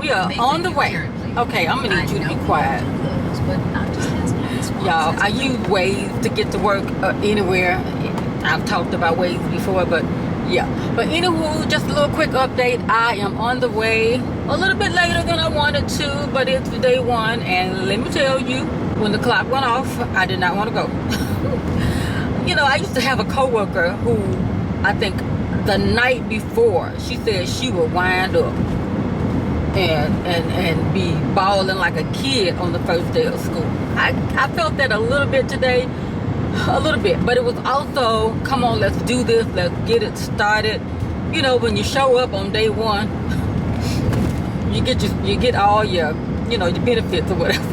We are on the way. Okay, I'm gonna need you to be quiet. Y'all, I use Waze to get to work anywhere. I've talked about Waze before, but yeah. But anywho, just a little quick update. I am on the way a little bit later than I wanted to, but it's day one, and let me tell you, when the clock went off, I did not want to go. You know, I used to have a coworker who, I think the night before, she said she would wind up and be bawling like a kid on the first day of school. I felt that a little bit today, a little bit, but it was also, come on, let's do this, let's get it started. You know, when you show up on day one, you get all your, you know, your benefits or whatever.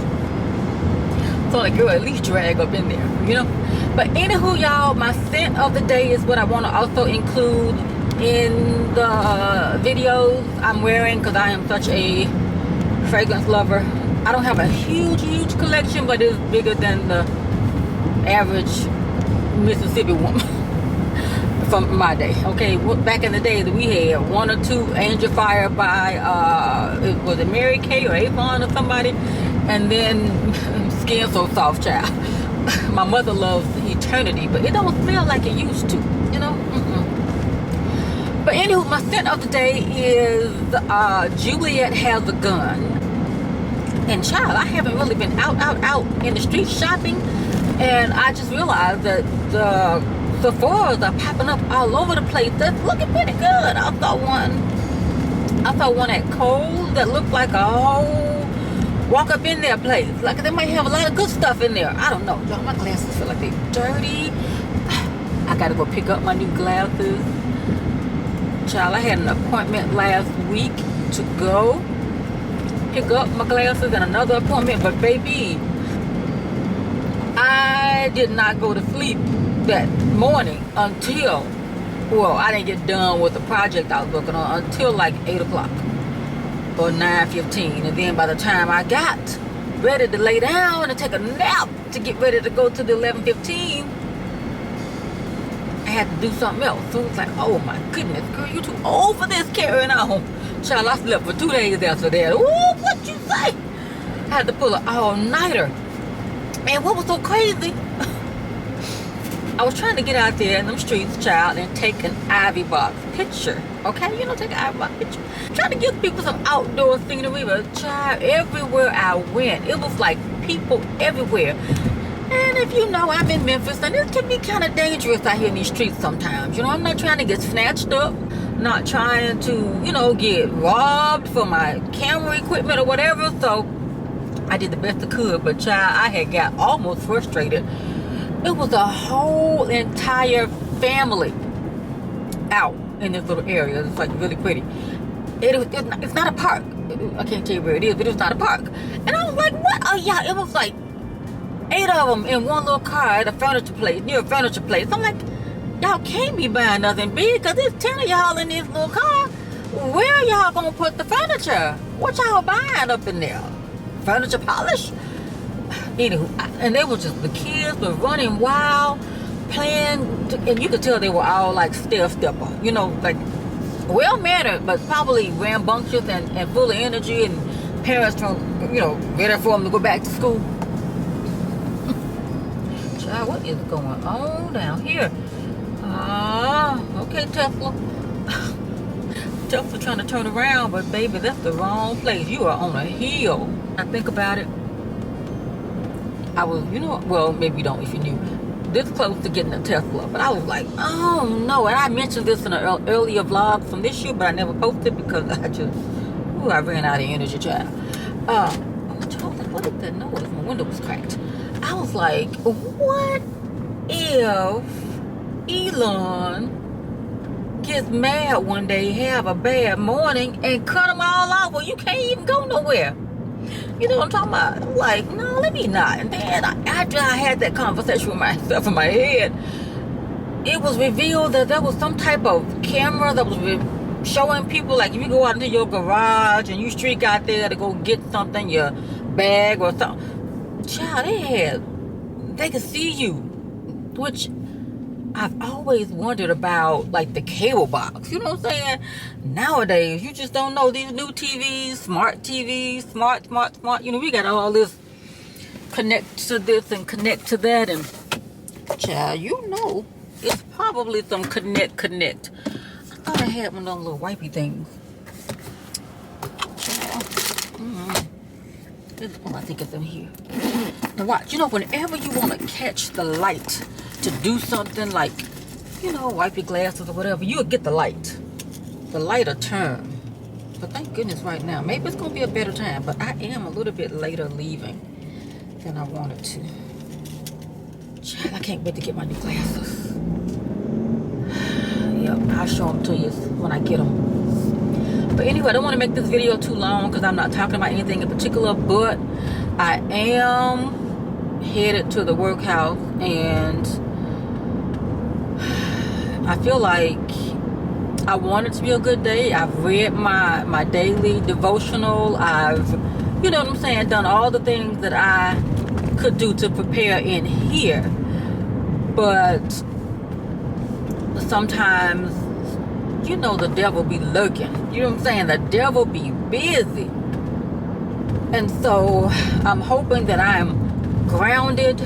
So like, girl, at least drag up in there, you know. But anywho, y'all, my scent of the day is what I want to also include in the videos I'm wearing, because I am such a fragrance lover. I don't have a huge collection, but it's bigger than the average Mississippi woman from my day. Okay, back in the day that we had one or two Angel Fire by was it Mary Kay or Avon or somebody, and then Skin So Soft Child. My mother loves Eternity, but it don't smell like it used to, you know. But anywho, my scent of the day is Juliet Has a Gun. And child, I haven't really been out in the street shopping, and I just realized that the Sephora's are popping up all over the place. That's looking pretty good. I saw one at Kohl's that looked like a whole walk up in their place. Like they might have a lot of good stuff in there. I don't know. Y'all, my glasses feel like they're dirty. I gotta go pick up my new glasses. Child, I had an appointment last week to go pick up my glasses and another appointment, but baby, I did not go to sleep that morning until, well, I didn't get done with the project I was working on until like 8 o'clock or 9:15, and then by the time I got ready to lay down and take a nap to get ready to go to the 11:15, I had to do something else. So it was like, oh my goodness, girl, you too old for this carrying on. Child, I slept for 2 days after that. Ooh, what you say? I had to pull an all-nighter. And what was so crazy, I was trying to get out there in them streets, child, and take an Ivy Box picture. Okay, you know, take an Ivy Box picture. Trying to give people some outdoor scenery, but child, everywhere I went, it was like people everywhere. And if you know, I'm in Memphis, and it can be kind of dangerous out here in these streets sometimes. You know, I'm not trying to get snatched up, not trying to, you know, get robbed for my camera equipment or whatever. So I did the best I could, but child, I had got almost frustrated. It was a whole entire family out in this little area. It's like really pretty. It's not a park. I can't tell you where it is, but it's not a park. And I was like, what are y'all? It was like 8 of them in one little car at a furniture place, near a furniture place. I'm like, y'all can't be buying nothing big, because there's 10 of y'all in this little car. Where are y'all gonna put the furniture? What y'all buying up in there? Furniture polish? Anywho, and they were just, the kids were running wild, playing, and you could tell they were all like stepper, you know, like well-mannered, but probably rambunctious and full of energy, and parents from, you know, ready for them to go back to school. Child, what is going on down here? Okay, Tesla. Tesla trying to turn around, but baby, that's the wrong place. You are on a hill. I think about it. I was, you know, well, maybe you don't if you knew, this close to getting a Tesla, but I was like, oh no. And I mentioned this in an earlier vlog from this year, but I never posted because I ran out of energy, child. What is that noise? My window was cracked. I was like, what if Elon gets mad one day, have a bad morning, and cut them all off? Well, you can't even go nowhere. You know what I'm talking about? I'm like, no, let me not. And then after I had that conversation with myself in my head, it was revealed that there was some type of camera that was showing people, like if you go out into your garage and you streak out there to go get something, your bag or something, child, they could see you, which I've always wondered about like the cable box. You know what I'm saying? Nowadays, you just don't know these new TVs, smart, smart. You know, we got all this connect to this and connect to that, and child, you know, it's probably some connect. I thought I had one of those little wipey things. Oh, I think it's in here. Now watch, you know, whenever you want to catch the light to do something like, you know, wipe your glasses or whatever, you'll get the light. The light will turn. But thank goodness right now. Maybe it's going to be a better time, but I am a little bit later leaving than I wanted to. Child, I can't wait to get my new glasses. Yep, I'll show them to you when I get them. But anyway, I don't want to make this video too long because I'm not talking about anything in particular, but I am headed to the workhouse, and I feel like I want it to be a good day. I've read my daily devotional. I've, you know what I'm saying, done all the things that I could do to prepare in here. But sometimes, you know, the devil be lurking. You know what I'm saying? The devil be busy. And so I'm hoping that I'm grounded,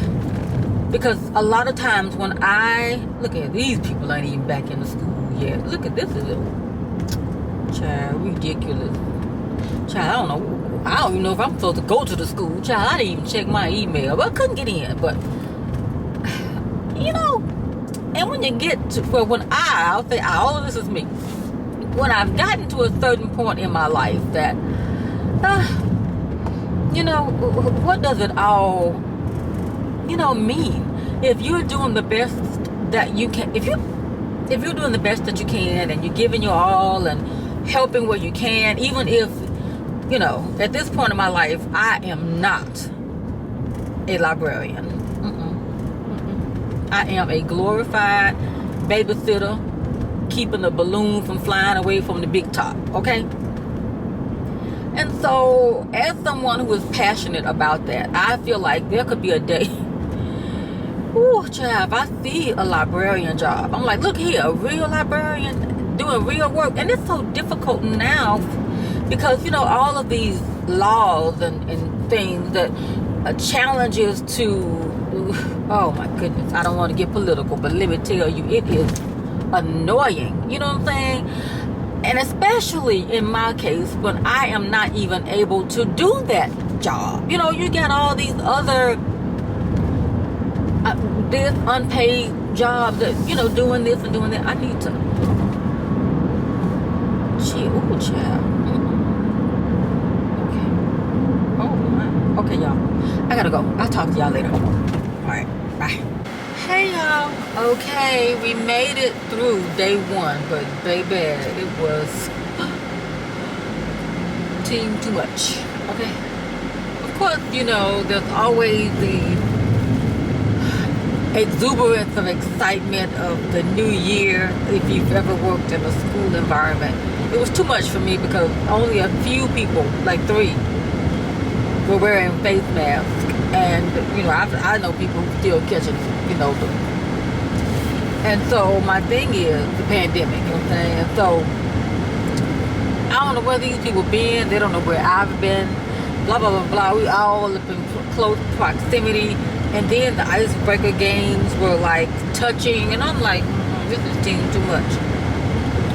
because a lot of times when I look at these people ain't even back in the school yet. Look at this, is it? Child, ridiculous. Child, I don't even know if I'm supposed to go to the school. Child, I didn't even check my email, but I couldn't get in. But you know, and when you get to, well, when I'll say all of this is me. When I've gotten to a certain point in my life that, you know, what does it all, you know, mean? If you're doing the best that you can, if you're doing the best that you can, and you're giving your all and helping where you can, even if, you know, at this point in my life, I am not a librarian. I am a glorified babysitter, keeping the balloon from flying away from the big top, okay? And so, as someone who is passionate about that, I feel like there could be a day, ooh, child, if I see a librarian job, I'm like, look here, a real librarian doing real work. And it's so difficult now because, you know, all of these laws and things that challenges to, oh my goodness, I don't want to get political, but let me tell you, it is annoying. You know what I'm saying? And especially in my case, when I am not even able to do that job. You know, you got all these other this unpaid jobs that, you know, doing this and doing that. I need to, ooh, child. Okay. Oh my. Okay, y'all, I gotta go. I'll talk to y'all later. Alright, bye. Hey y'all. Okay, we made it through day one, but baby, it was too much. Okay. Of course, you know, there's always the exuberance of excitement of the new year if you've ever worked in a school environment. It was too much for me because only a few people, like 3, were wearing face masks. And, you know, I know people who still catching, you know, and so my thing is the pandemic, you know what I'm saying? So I don't know where these people been. They don't know where I've been. Blah, blah, blah, blah. We all live in close proximity. And then the icebreaker games were like touching. And I'm like, this is too much.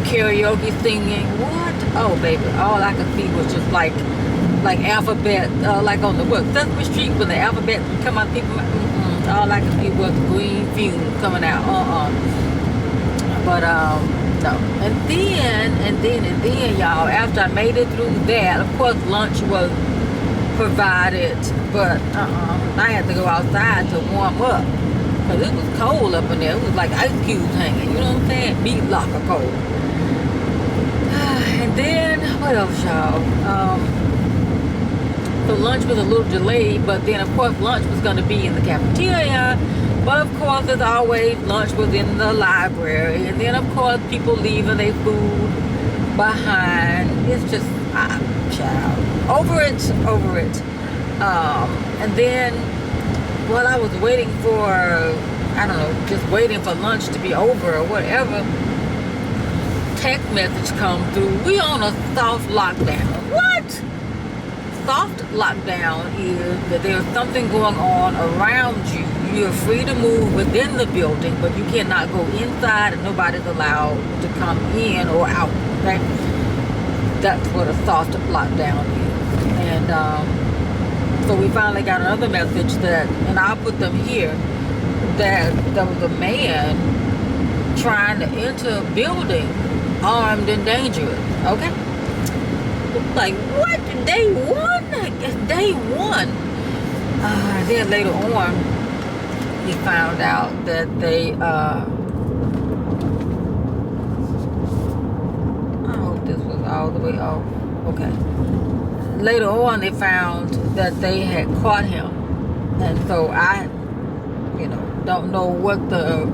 Karaoke singing. What? Oh, baby. All I could see was just like alphabet, like on the what, Sesame Street, when the alphabet would come out, people, all I could see was green fumes coming out. But no. And then, y'all, after I made it through that, of course, lunch was provided, but I had to go outside to warm up because it was cold up in there. It was like ice cubes hanging. You know what I'm saying? Meat locker cold. And then what else, y'all? So lunch was a little delayed, but then of course lunch was going to be in the cafeteria. But of course, as always, lunch was in the library. And then of course, people leaving their food behind. It's just, child, over it. And then while I was waiting for I don't know, just waiting for lunch to be over or whatever, text message come through. We on a soft lockdown. What? Soft lockdown is that there's something going on around you. You're free to move within the building, but you cannot go inside and nobody's allowed to come in or out. Okay? That's what a soft lockdown is. And so we finally got another message that, and I'll put them here, that there was a man trying to enter a building armed and dangerous. Okay? Like, what? Day one? I guess day one. Then later on, we found out that they, I hope this was all the way off. Okay. Later on, they found that they had caught him. And so I, don't know what the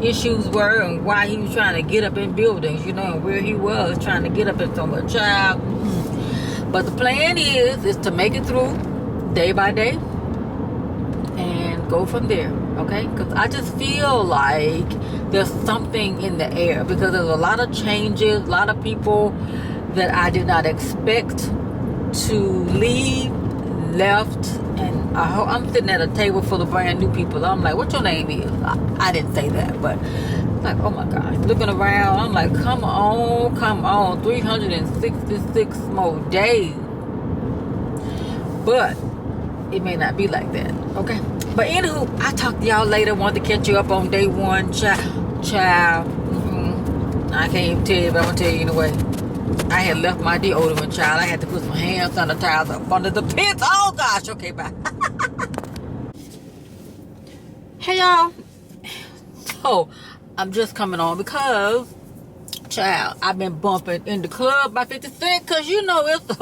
issues were and why he was trying to get up in buildings, and where he was trying to get up in somewhere. Child. But the plan is to make it through day by day and go from there, okay? Because I just feel like there's something in the air, because there's a lot of changes, a lot of people that I did not expect to leave, left, and I'm sitting at a table full of brand new people. I'm like, what your name is? I didn't say that, but like, oh my gosh, looking around, I'm like, come on, 366 more days. But it may not be like that, okay? But anywho, I talk to y'all later. Want to catch you up on day one, child. I can't even tell you, but I'm gonna tell you anyway. I had left my deodorant, child. I had to put some hand sanitizer up under the pits. Oh gosh, okay, bye. Hey y'all. So I'm just coming on because, child, I've been bumping in the club by 50 Cent, because it's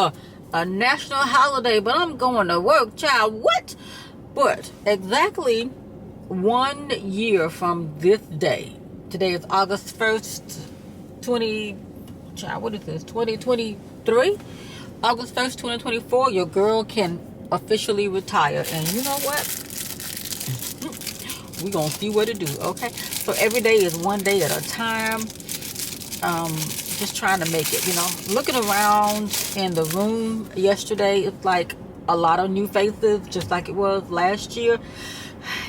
a national holiday, but I'm going to work, child. What? But exactly 1 year from this day, today is August 1st, 2023? August 1st, 2024, your girl can officially retire. And you know what? We're going to see what to do, okay? So every day is one day at a time. Just trying to make it, Looking around in the room yesterday, it's like a lot of new faces, just like it was last year.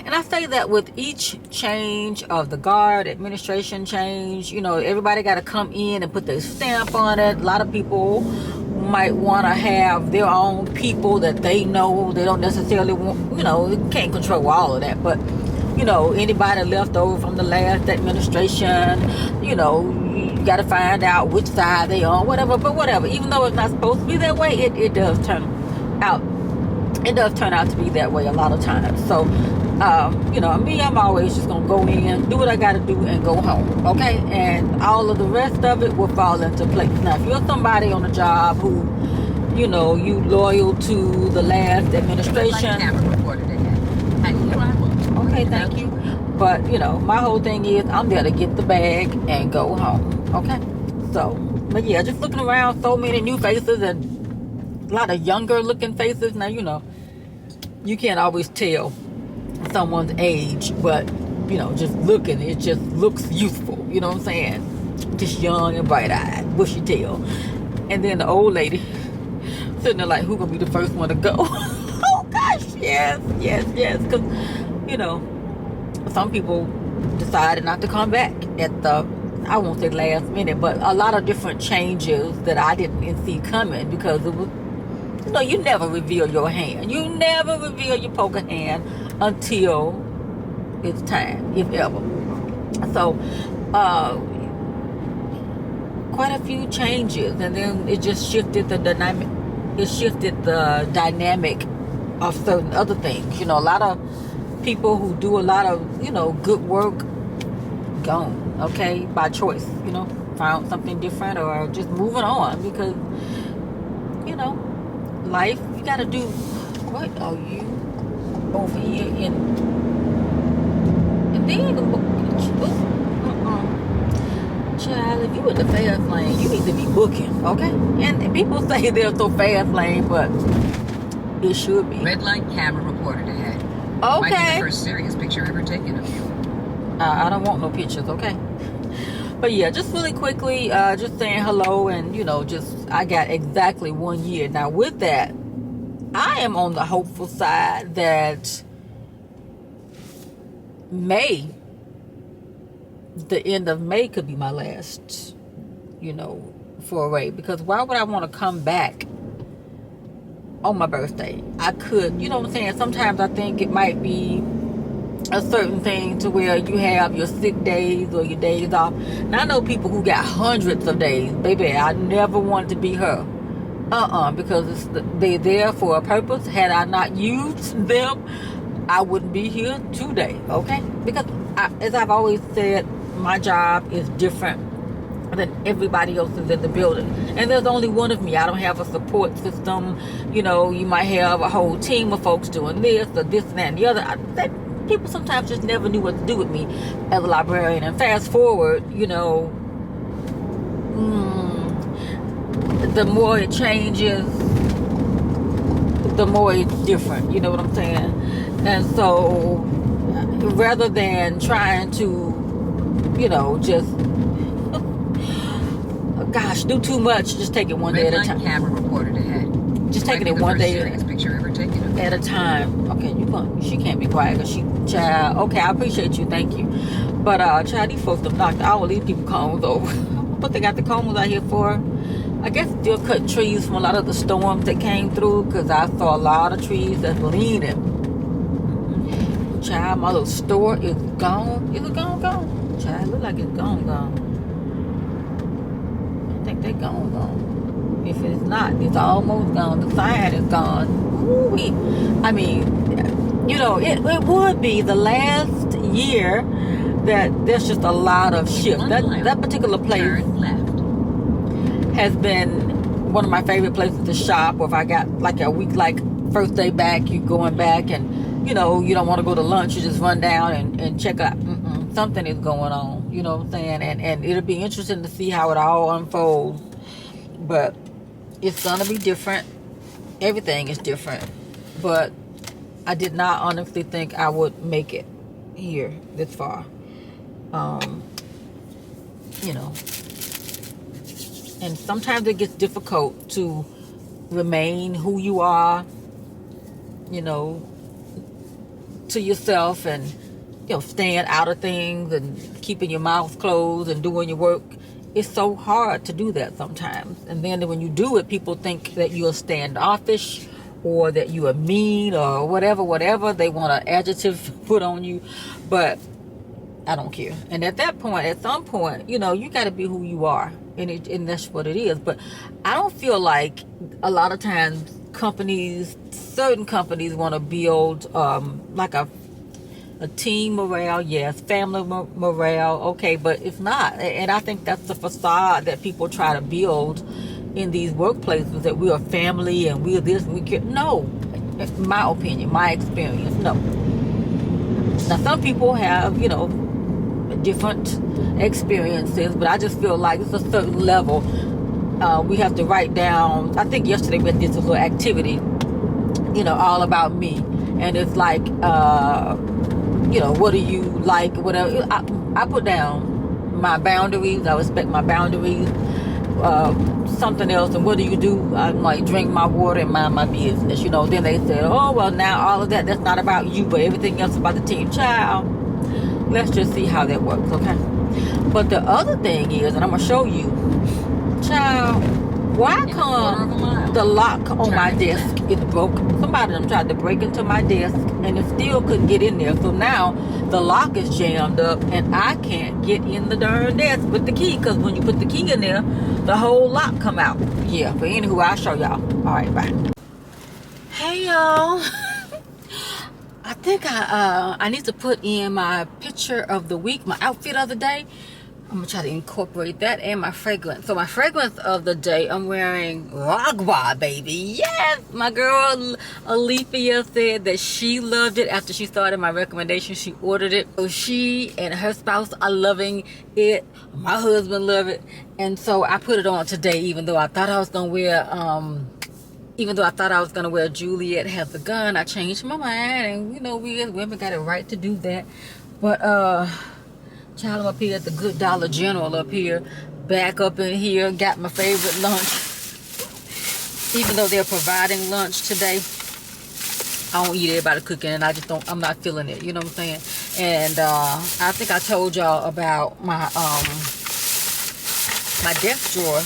And I say that with each change of the guard, administration change, everybody got to come in and put their stamp on it. A lot of people might want to have their own people that they know. They don't necessarily want, can't control all of that, but anybody left over from the last administration, you got to find out which side they on, whatever. But whatever, even though it's not supposed to be that way, it does turn out. It does turn out to be that way a lot of times. So, me, I'm always just gonna go in, do what I gotta do, and go home. Okay, and all of the rest of it will fall into place. Now, if you're somebody on a job who, you loyal to the last administration. Okay, thank you. But, my whole thing is I'm there to get the bag and go home. Okay? So, but yeah, just looking around, so many new faces and a lot of younger looking faces. Now, you can't always tell someone's age, but, just looking, it just looks youthful. You know what I'm saying? Just young and bright-eyed, bushy tail. And then the old lady sitting there like, who gonna be the first one to go? Oh, gosh, yes. Because, some people decided not to come back at the, I won't say last minute, but a lot of different changes that I didn't see coming, because it was, you never reveal your hand. You never reveal your poker hand until it's time, if ever. So, quite a few changes, and then it just shifted the dynamic. It shifted the dynamic of certain other things. A lot of people who do a lot of, good work, gone, okay, by choice, found something different or just moving on, because, life, you got to do. What are you over here in? And then, child, if you in the fast lane, you need to be booking, okay? And people say they're so fast lane, but it should be. Red light camera reported ahead. Okay. Might be the first serious picture ever taken of you? I don't want no pictures, okay? But yeah, just really quickly, just saying hello, and just I got exactly 1 year. Now with that, I am on the hopeful side that the end of May could be my last, foray. Because why would I want to come back on my birthday? I could, you know what I'm saying? Sometimes I think it might be a certain thing to where you have your sick days or your days off. Now I know people who got hundreds of days. Baby, I never wanted to be her. Because they're there for a purpose. Had I not used them, I wouldn't be here today, okay? Because as I've always said, my job is different than everybody else's in the building. And there's only one of me. I don't have a support system. You might have a whole team of folks doing this or this and that and the other. People sometimes just never knew what to do with me as a librarian. And fast forward, the more it changes, the more it's different. You know what I'm saying? And so rather than trying to, just do too much, just take it one day at a time. Camera reported ahead. Just taking it one day picture ever taken at a time. Okay, she can't be quiet because child. Okay, I appreciate you, thank you. But child, these folks have knocked all these people combs over. What they got the combs out here for? I guess still cutting trees from a lot of the storms that came through, because I saw a lot of trees that's leaning. Child, my little store is gone. Is it gone? Child, it look like it's gone. I think they're gone. If it's not, it's almost gone. The sign is gone. Ooh-wee. I mean, it would be the last year that there's just a lot of shifts. That particular place has been one of my favorite places to shop. Or if I got like a week, like first day back, you going back and you don't want to go to lunch, you just run down and check out. Something is going on, you know what I'm saying? And it'll be interesting to see how it all unfolds. But it's gonna be different. Everything is different. But I did not honestly think I would make it here this far. And sometimes it gets difficult to remain who you are, to yourself, and staying out of things and keeping your mouth closed and doing your work. It's so hard to do that sometimes. And then when you do it, people think that you're standoffish or that you are mean or whatever they want an adjective put on you. But I don't care. And at some point, you got to be who you are. And that's what it is. But I don't feel like a lot of times certain companies want to build like a team morale, yes, family morale, okay, but it's not. And I think that's the facade that people try to build in these workplaces, that we are family and we're this and we care. No, my opinion, my experience, no. Now some people have, different experiences, but I just feel like it's a certain level. We have to write down. I think yesterday we had this little activity, all about me, and it's like, what do you like, whatever. I put down my boundaries. I respect my boundaries. Something else, and what do you do? I might drink my water and mind my business. Then they said, oh well, now all of that's not about you, but everything else about the team. Child, let's just see how that works, okay? But the other thing is, and I'm gonna show you, child, why come the lock on my desk is broken? Somebody tried to break into my desk and it still couldn't get in there. So now the lock is jammed up and I can't get in the darn desk with the key, because when you put the key in there, the whole lock come out. Yeah, but anywho, I'll show y'all. All right, bye. Hey y'all. I think I need to put in my picture of the week, my outfit of the day. I'm gonna try to incorporate that and my fragrance. So my fragrance of the day, I'm wearing Ragwa, baby. Yes, my girl Alethea said that she loved it after she started my recommendation. She ordered it. So she and her spouse are loving it. My husband love it, and so I put it on today. Even though I thought I was gonna wear Even though I thought I was gonna wear Juliet Has a Gun, I changed my mind, and you know, we as women got a right to do that. But child, I'm up here at the Good Dollar General up here, back up in here, got my favorite lunch. Even though they're providing lunch today, I don't eat everybody cooking, and I just don't. I'm not feeling it. You know what I'm saying? And I think I told y'all about my my desk drawer.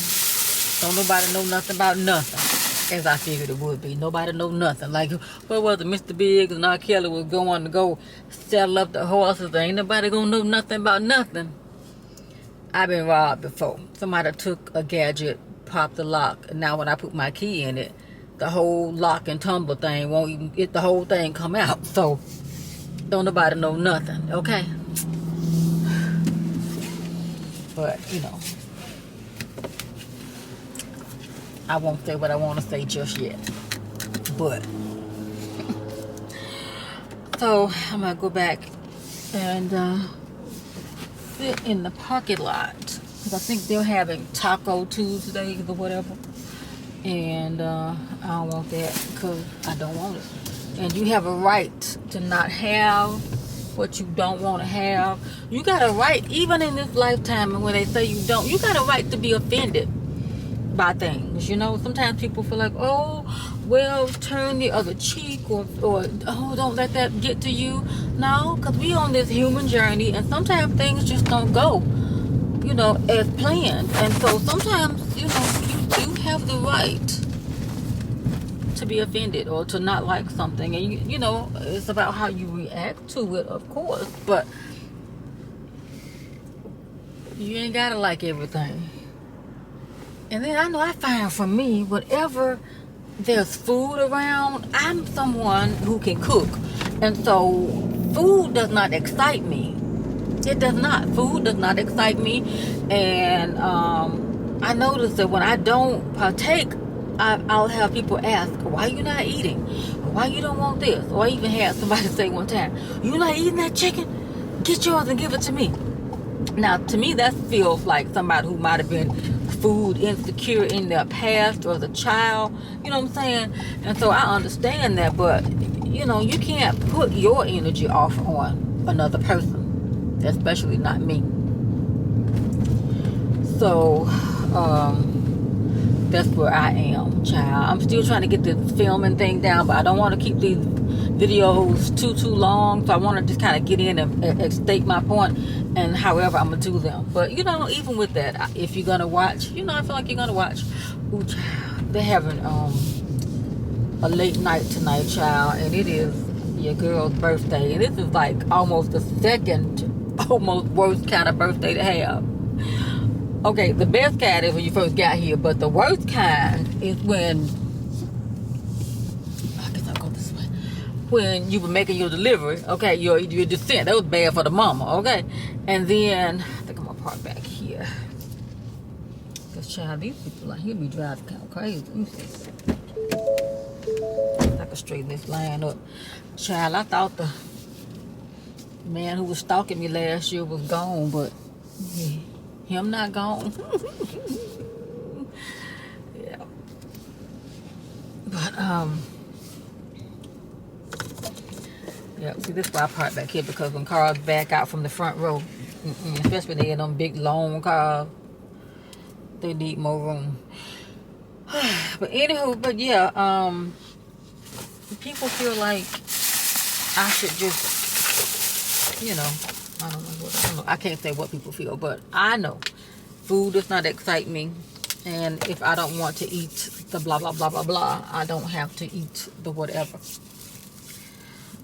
Don't nobody know nothing about nothing, as I figured it would be. Nobody know nothing. Like, what was it? Mr. Biggs and R. Kelly was going to go saddle up the horses. Ain't nobody gonna know nothing about nothing. I've been robbed before. Somebody took a gadget, popped the lock, and now when I put my key in it, the whole lock and tumbler thing won't even get the whole thing come out. So don't nobody know nothing, okay? But you know, I won't say what I want to say just yet. But so I'm gonna go back and sit in the parking lot, because I think they're having Taco Tuesdays or whatever. And I don't want that, because I don't want it. And you have a right to not have what you don't want to have. You got a right, even in this lifetime, and when they say you don't, you got a right to be offended by things. You know, sometimes people feel like, oh, well, turn the other cheek, or oh, don't let that get to you. No, because we on this human journey, and sometimes things just don't go, you know, as planned. And so sometimes, you know, you have the right to be offended or to not like something. And you know, it's about how you react to it, of course, but you ain't gotta like everything. And then I know I find for me, whatever there's food around, I'm someone who can cook. And so food does not excite me. It does not. Food does not excite me. And I notice that when I don't partake, I'll have people ask, why you not eating? Or why you don't want this? Or I even had somebody say one time, you not eating that chicken? Get yours and give it to me. Now, to me, that feels like somebody who might have been food insecure in their past or as a child. You know what I'm saying? And so I understand that, but, you know, you can't put your energy off on another person, especially not me. So, that's where I am, child. I'm still trying to get this filming thing down, but I don't want to keep these videos too long. So I want to just kind of get in and state my point, and however I'm gonna do them. But you know, even with that, if you're gonna watch, you know, I feel like you're gonna watch. Ooh, child, they're having a late night tonight, child, and it is your girl's birthday, and this is like almost the second, almost worst kind of birthday to have. Okay, the best kind is when you first got here, but the worst kind is when, I guess I'll go this way, when you were making your delivery, okay, your descent. That was bad for the mama, okay? And then, I think I'm gonna park back here. Because, child, these people out here be driving kind of crazy. Let me see. I can straighten this line up. Child, I thought the man who was stalking me last year was gone, but yeah. Him not gone. Yeah. But yeah, see, this is why I park back here, because when cars back out from the front row, especially when they in them big long cars, they need more room. But anywho, but yeah, people feel like I should just, you know, I don't know. I can't say what people feel, but I know food does not excite me. And if I don't want to eat the blah, blah, blah, blah, blah, I don't have to eat the whatever.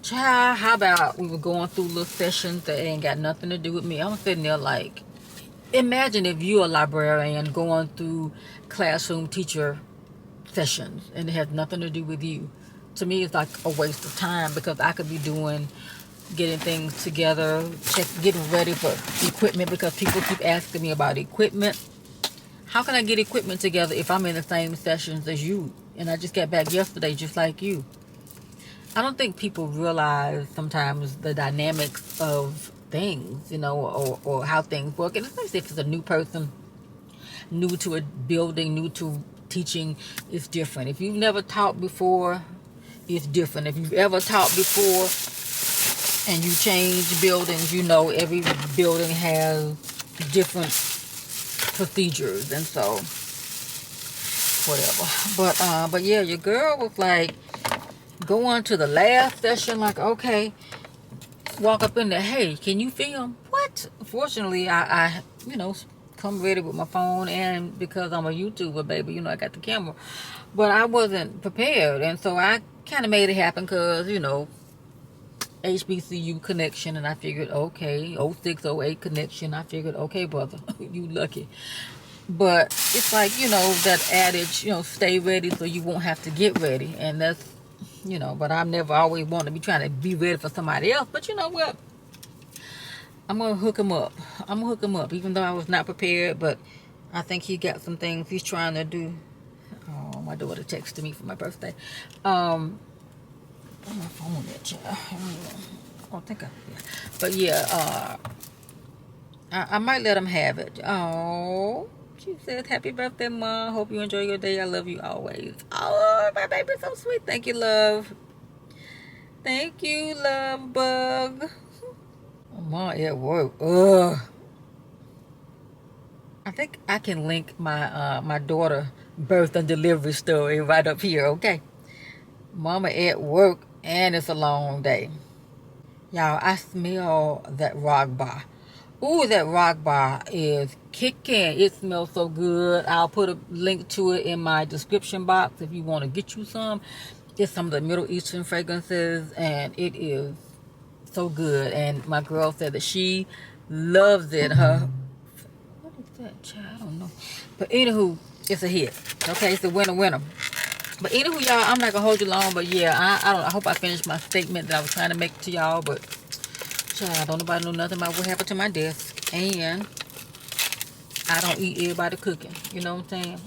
Child, how about we were going through little sessions that ain't got nothing to do with me. I'm sitting there like, imagine if you're a librarian going through classroom teacher sessions and it has nothing to do with you. To me, it's like a waste of time, because I could be getting things together, getting ready for equipment, because people keep asking me about equipment. How can I get equipment together if I'm in the same sessions as you? And I just got back yesterday just like you. I don't think people realize sometimes the dynamics of things, you know, or how things work. And especially if it's a new person, new to a building, new to teaching is different. If you've never taught before, it's different. If you've ever taught before and you change buildings, you know every building has different procedures, and so whatever. But yeah, your girl was like going to the last session, like, okay, walk up in there, hey, can you film? What? Fortunately, I come ready with my phone, and because I'm a YouTuber, baby, I got the camera. But I wasn't prepared, and so I kind of made it happen because, HBCU connection, and I figured, okay, 0608 connection. I figured, okay, brother, you lucky. But it's like, that adage, stay ready so you won't have to get ready. And that's, but I've never always wanted to be trying to be ready for somebody else. But you know what? I'm going to hook him up. I'm going to hook him up, even though I was not prepared. But I think he got some things he's trying to do. Oh, my daughter texted me for my birthday. On my phone that child. I think but yeah, I might let him have it. Oh, she said, happy birthday, Mom. Hope you enjoy your day. I love you always. Oh, my baby's so sweet. Thank you, love. Thank you, love bug. Mom at work. Ugh. I think I can link my my daughter birth and delivery story right up here, okay? Mama at work, and it's a long day. Y'all, I smell that rock bar. Ooh, that rock bar is kicking. It smells so good. I'll put a link to it in my description box if you want to get you some. It's some of the Middle Eastern fragrances, and it is so good. And my girl said that she loves it. What is that, child? I don't know. But anywho, it's a hit. Okay, it's a winner. But anywho, y'all, I'm not gonna hold you long. But yeah, I hope I finished my statement that I was trying to make to y'all. But child, don't nobody know nothing about what happened to my desk. And I don't eat everybody cooking. You know what I'm saying?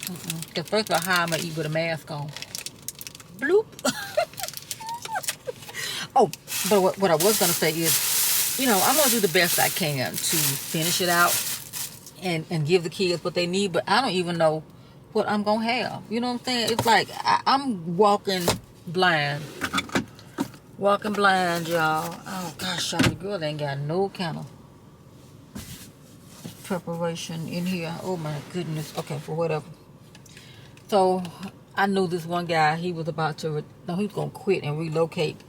Because first of all, how am I eat with a mask on? Bloop. Oh, but what I was gonna say is, I'm gonna do the best I can to finish it out and give the kids what they need. But I don't even know what I'm gonna have. You know what I'm saying? It's like I'm walking blind. Walking blind, y'all. Oh gosh, y'all, the girl ain't got no kind of preparation in here. Oh my goodness. Okay, for whatever. So I knew this one guy. He was about to. He was gonna quit and relocate.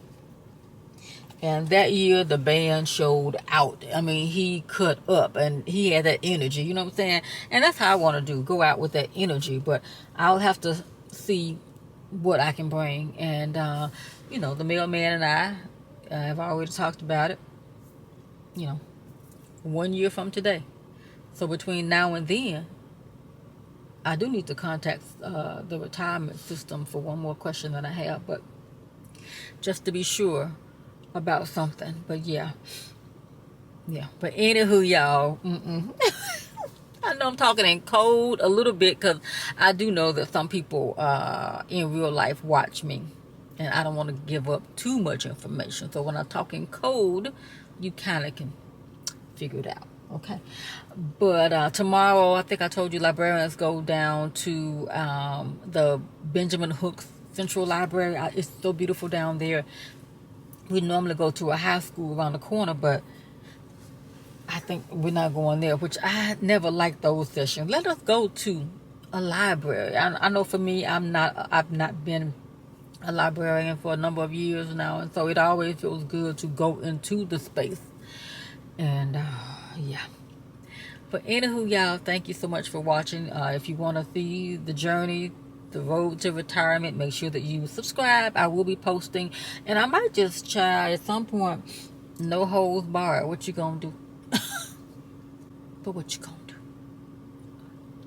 And that year, the band showed out. I mean, he cut up, and he had that energy. You know what I'm saying? And that's how I want to do. Go out with that energy. But I'll have to see what I can bring. And, the mailman and I have already talked about it. 1 year from today. So between now and then, I do need to contact the retirement system for one more question that I have. But just to be sure about something. But yeah. But anywho, y'all, I know I'm talking in code a little bit because I do know that some people in real life watch me, and I don't want to give up too much information. So when I talk in code, you kind of can figure it out. Okay. But tomorrow, I think I told you, librarians go down to the Benjamin Hooks Central Library. It's so beautiful down there. We normally go to a high school around the corner, but I think we're not going there, which I never liked those sessions. Let us go to a library. I know for me, I've not been a librarian for a number of years now, and so it always feels good to go into the space. And yeah. But anywho, y'all, thank you so much for watching. If you want to see the journey, the road to retirement, make sure that you subscribe. I will be posting, and I might just try at some point, no holds barred. What you gonna do? But what you gonna do?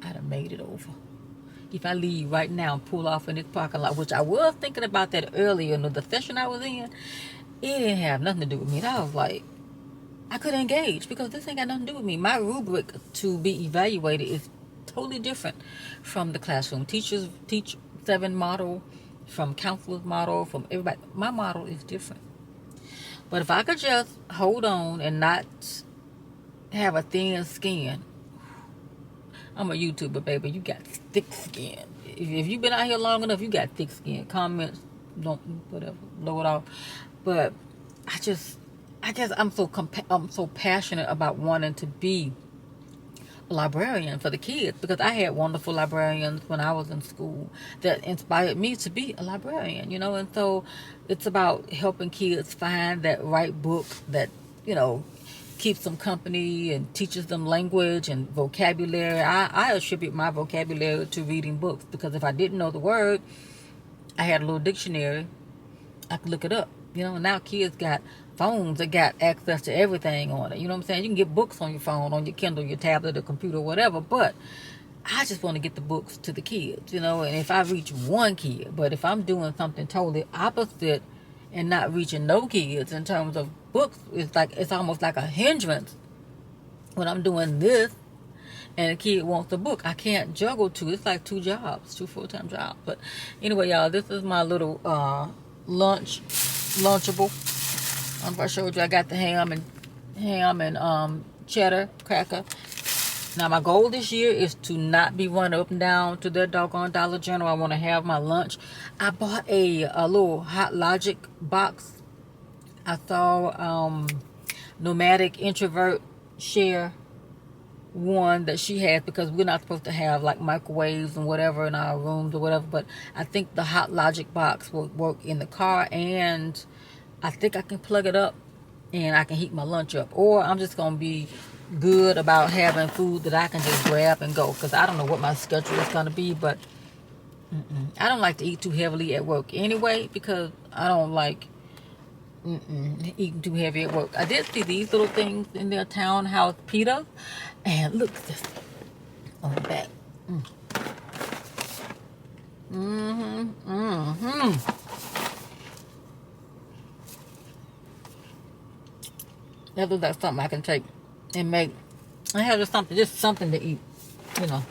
I done made it over. If I leave right now and pull off in this parking lot, which I was thinking about that earlier in the session I was in, it didn't have nothing to do with me. And I was like, I couldn't engage because this ain't got nothing to do with me. My rubric to be evaluated is totally different from the classroom. Teachers teach 7 model, from counselors model, from everybody. My model is different. But if I could just hold on and not have a thin skin. I'm a YouTuber, baby. You got thick skin. if you've been out here long enough, you got thick skin. Comments, don't, whatever, blow it off. But I guess I'm so passionate about wanting to be a librarian for the kids, because I had wonderful librarians when I was in school that inspired me to be a librarian, you know. And so it's about helping kids find that right book that, you know, keeps them company and teaches them language and vocabulary. I attribute my vocabulary to reading books, because if I didn't know the word, I had a little dictionary. I could look it up, you know. And now kids got phones that got access to everything on it. You know what I'm saying? You can get books on your phone, on your Kindle, your tablet, or computer, whatever. But I just want to get the books to the kids, you know. And if I reach one kid, but if I'm doing something totally opposite and not reaching no kids in terms of books, it's almost like a hindrance when I'm doing this and a kid wants a book. I can't juggle two. It's like two full-time jobs. But anyway, y'all, this is my little lunchable. I showed you I got the ham and cheddar cracker. Now my goal this year is to not be running up and down to the doggone Dollar General. I want to have my lunch. I bought a little Hot Logic box. I saw Nomadic Introvert share one that she has, because we're not supposed to have like microwaves and whatever in our rooms or whatever. But I think the Hot Logic box will work in the car, and I think I can plug it up and I can heat my lunch up. Or I'm just going to be good about having food that I can just grab and go, because I don't know what my schedule is going to be. But I don't like to eat too heavily at work anyway, because I don't like eating too heavy at work. I did see these little things in their townhouse pita, and look at this on the back. That looks like something I can take and make. I have just something to eat, you know.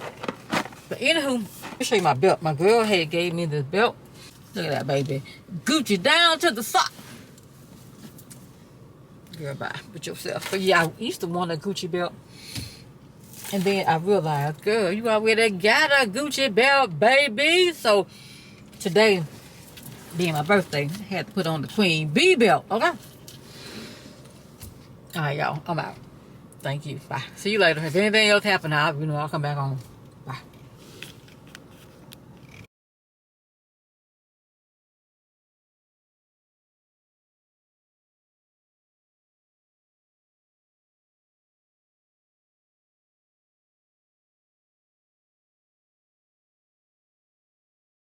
But anywho, let me show you my belt. My girl had gave me this belt. Look at that, baby. Gucci down to the sock. Girl, bye with yourself. But yeah, I used to want a Gucci belt. And then I realized, girl, you already got a Gucci belt, baby. So today, being my birthday, I had to put on the Queen Bee belt, okay? All right, y'all, I'm out. Thank you. Bye. See you later. If anything else happens, I'll come back on.